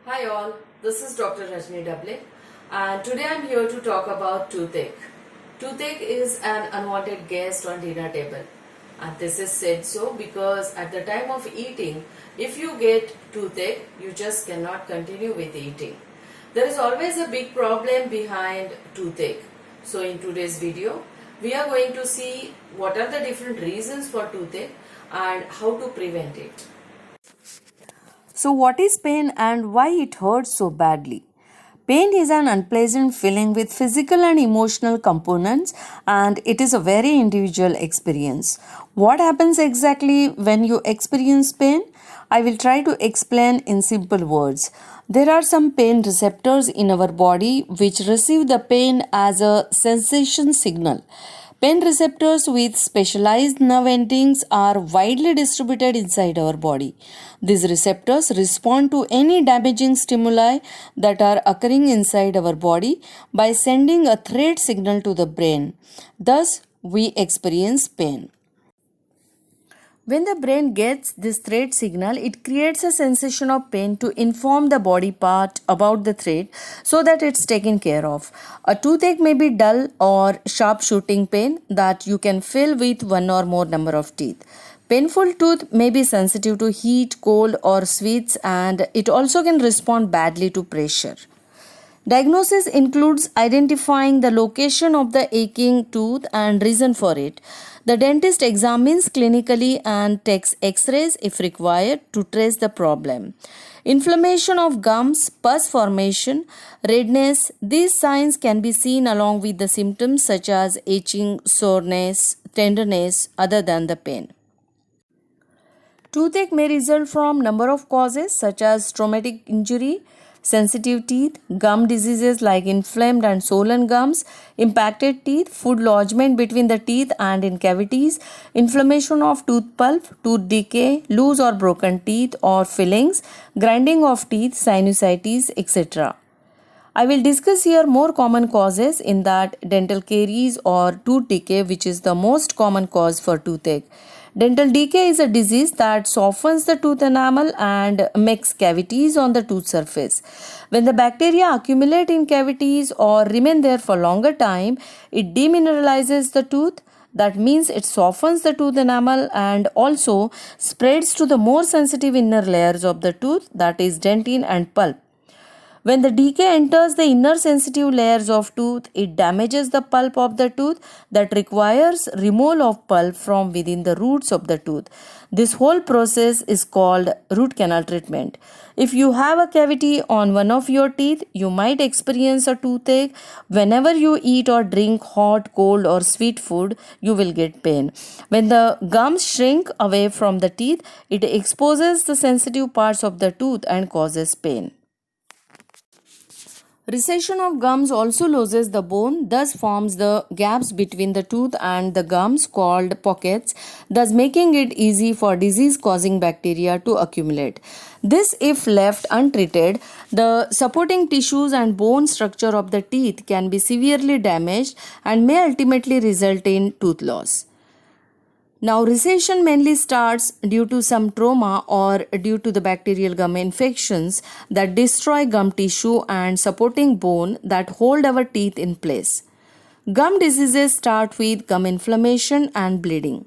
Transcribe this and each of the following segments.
Hi all, this is Dr. Rajni Dable and today I'm here to talk about toothache. Toothache is an unwanted guest on dinner table, and this is said so because at the time of eating, if you get toothache, you just cannot continue with eating. There is always a big problem behind toothache. So in today's video, we are going to see what are the different reasons for toothache and how to prevent it. So, what is pain and why it hurts so badly? Pain is an unpleasant feeling with physical and emotional components, and it is a very individual experience. What happens exactly when you experience pain? I will try to explain in simple words. There are some pain receptors in our body which receive the pain as a sensation signal. Pain receptors with specialized nerve endings are widely distributed inside our body. These receptors respond to any damaging stimuli that are occurring inside our body by sending a threat signal to the brain. Thus, we experience pain. When the brain gets this threat signal, it creates a sensation of pain to inform the body part about the threat so that it's taken care of. A toothache may be dull or sharp shooting pain that you can feel with one or more number of teeth. Painful tooth may be sensitive to heat, cold, or sweets, and it also can respond badly to pressure. Diagnosis includes identifying the location of the aching tooth and reason for it. The dentist examines clinically and takes x-rays if required to trace the problem. Inflammation of gums, pus formation, redness, these signs can be seen along with the symptoms such as itching, soreness, tenderness other than the pain. Toothache may result from number of causes such as traumatic injury, sensitive teeth, gum diseases like inflamed and swollen gums, impacted teeth, food lodgement between the teeth and in cavities, inflammation of tooth pulp, tooth decay, loose or broken teeth or fillings, grinding of teeth, sinusitis, etc. I will discuss here more common causes in that dental caries or tooth decay, which is the most common cause for toothache. Dental decay is a disease that softens the tooth enamel and makes cavities on the tooth surface. When the bacteria accumulate in cavities or remain there for longer time, it demineralizes the tooth. That means it softens the tooth enamel and also spreads to the more sensitive inner layers of the tooth, that is dentin and pulp. When the decay enters the inner sensitive layers of tooth, it damages the pulp of the tooth that requires removal of pulp from within the roots of the tooth. This whole process is called root canal treatment. If you have a cavity on one of your teeth, you might experience a toothache. Whenever you eat or drink hot, cold, or sweet food, you will get pain. When the gums shrink away from the teeth, it exposes the sensitive parts of the tooth and causes pain. Recession of gums also loses the bone, thus forms the gaps between the tooth and the gums called pockets, thus making it easy for disease-causing bacteria to accumulate. This, if left untreated, the supporting tissues and bone structure of the teeth can be severely damaged and may ultimately result in tooth loss. Now, recession mainly starts due to some trauma or due to the bacterial gum infections that destroy gum tissue and supporting bone that hold our teeth in place. Gum diseases start with gum inflammation and bleeding.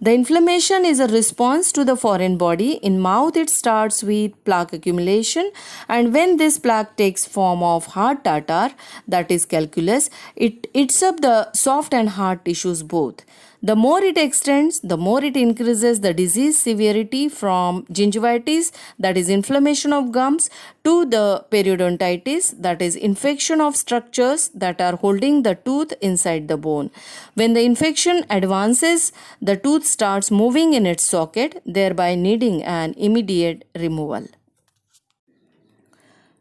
The inflammation is a response to the foreign body. In mouth, it starts with plaque accumulation, and when this plaque takes form of hard tartar, that is calculus, it eats up the soft and hard tissues both. The more it extends, the more it increases the disease severity from gingivitis, that is inflammation of gums, to the periodontitis, that is infection of structures that are holding the tooth inside the bone. When the infection advances, the tooth starts moving in its socket, thereby needing an immediate removal.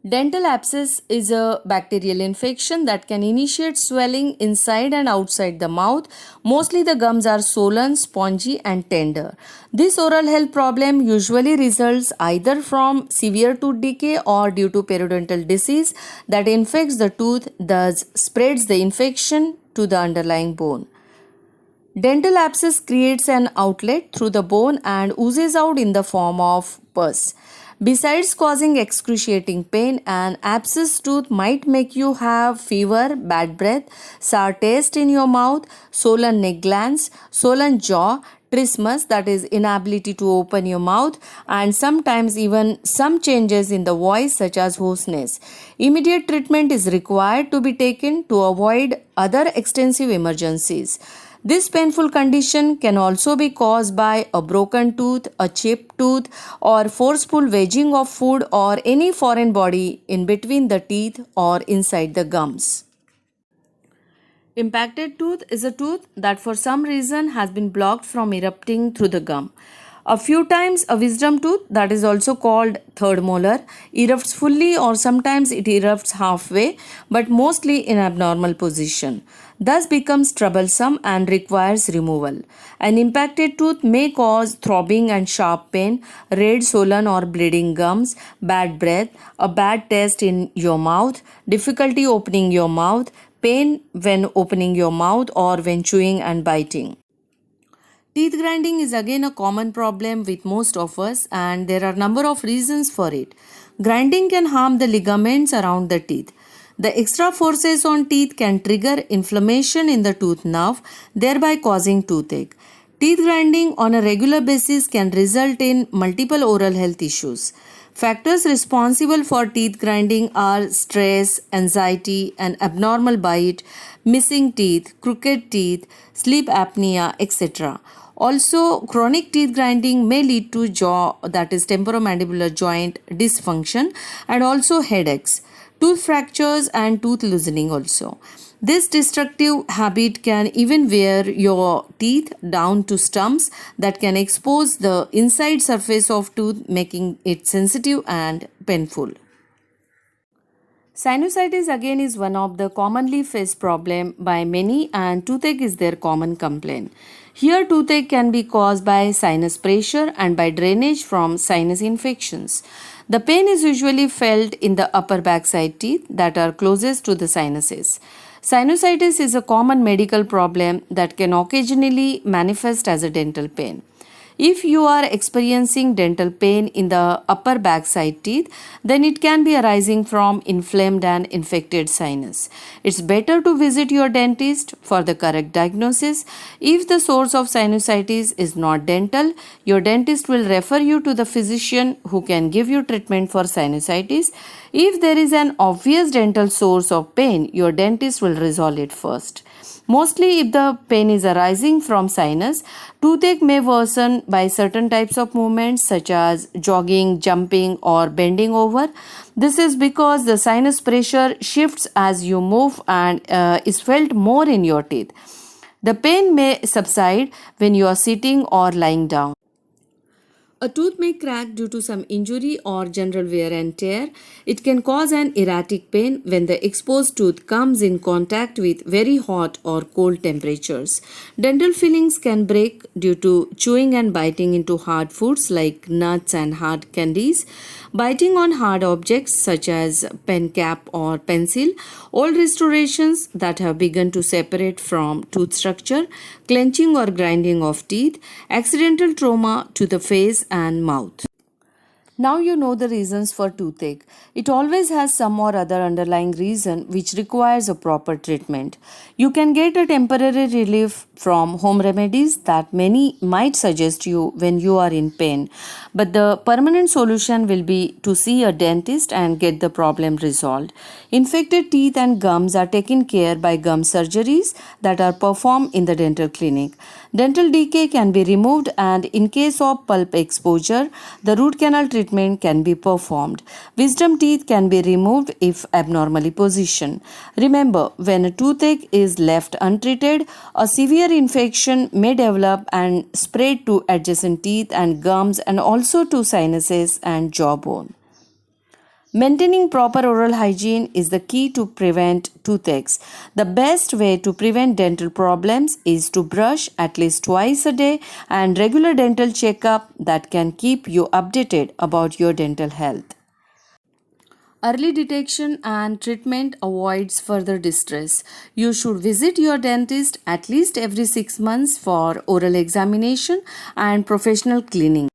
Dental abscess is a bacterial infection that can initiate swelling inside and outside the mouth. Mostly the gums are swollen, spongy and tender. This oral health problem usually results either from severe tooth decay or due to periodontal disease that infects the tooth, thus spreads the infection to the underlying bone. Dental abscess creates an outlet through the bone and oozes out in the form of pus. Besides causing excruciating pain, an abscessed tooth might make you have fever, bad breath, sour taste in your mouth, swollen neck glands, swollen jaw, trismus, that is inability to open your mouth, and sometimes even some changes in the voice such as hoarseness. Immediate treatment is required to be taken to avoid other extensive emergencies. This painful condition can also be caused by a broken tooth, a chipped tooth, or forceful wedging of food or any foreign body in between the teeth or inside the gums. Impacted tooth is a tooth that for some reason has been blocked from erupting through the gum. A few times a wisdom tooth, that is also called third molar, erupts fully or sometimes it erupts halfway, but mostly in abnormal position. Thus becomes troublesome and requires removal. An impacted tooth may cause throbbing and sharp pain, red, swollen or bleeding gums, bad breath, a bad taste in your mouth, difficulty opening your mouth, pain when opening your mouth or when chewing and biting. Teeth grinding is again a common problem with most of us, and there are a number of reasons for it. Grinding can harm the ligaments around the teeth. The extra forces on teeth can trigger inflammation in the tooth nerve, thereby causing toothache. Teeth grinding on a regular basis can result in multiple oral health issues. Factors responsible for teeth grinding are stress, anxiety, an abnormal bite, missing teeth, crooked teeth, sleep apnea, etc. Also, chronic teeth grinding may lead to jaw, that is temporomandibular joint dysfunction, and also headaches, tooth fractures and tooth loosening also. This destructive habit can even wear your teeth down to stumps that can expose the inside surface of tooth, making it sensitive and painful. Sinusitis again is one of the commonly faced problem by many, and toothache is their common complaint. Here toothache can be caused by sinus pressure and by drainage from sinus infections. The pain is usually felt in the upper backside teeth that are closest to the sinuses. Sinusitis is a common medical problem that can occasionally manifest as a dental pain. If you are experiencing dental pain in the upper backside teeth, then it can be arising from inflamed and infected sinus. It's better to visit your dentist for the correct diagnosis. If the source of sinusitis is not dental, your dentist will refer you to the physician who can give you treatment for sinusitis. If there is an obvious dental source of pain, your dentist will resolve it first. Mostly, if the pain is arising from sinus, toothache may worsen by certain types of movements such as jogging, jumping, or bending over. This is because the sinus pressure shifts as you move and is felt more in your teeth. The pain may subside when you are sitting or lying down. A tooth may crack due to some injury or general wear and tear. It can cause an erratic pain when the exposed tooth comes in contact with very hot or cold temperatures. Dental fillings can break due to chewing and biting into hard foods like nuts and hard candies, biting on hard objects such as pen cap or pencil, old restorations that have begun to separate from tooth structure, clenching or grinding of teeth, accidental trauma to the face and mouth. Now you know the reasons for toothache. It always has some or other underlying reason which requires a proper treatment. You can get a temporary relief from home remedies that many might suggest you when you are in pain, but the permanent solution will be to see a dentist and get the problem resolved. Infected teeth and gums are taken care by gum surgeries that are performed in the dental clinic. Dental decay can be removed, and in case of pulp exposure, the root canal treatment can be performed. Wisdom teeth can be removed if abnormally positioned. Remember, when a toothache is left untreated, a severe infection may develop and spread to adjacent teeth and gums and also to sinuses and jawbone. Maintaining proper oral hygiene is the key to prevent toothaches. The best way to prevent dental problems is to brush at least twice a day and regular dental checkup that can keep you updated about your dental health. Early detection and treatment avoids further distress. You should visit your dentist at least every 6 months for oral examination and professional cleaning.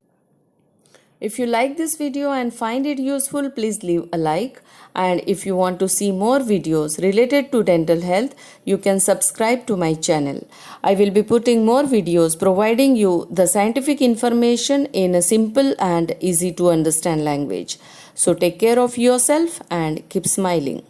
If you like this video and find it useful, please leave a like. And if you want to see more videos related to dental health, you can subscribe to my channel. I will be putting more videos providing you the scientific information in a simple and easy to understand language. So take care of yourself and keep smiling.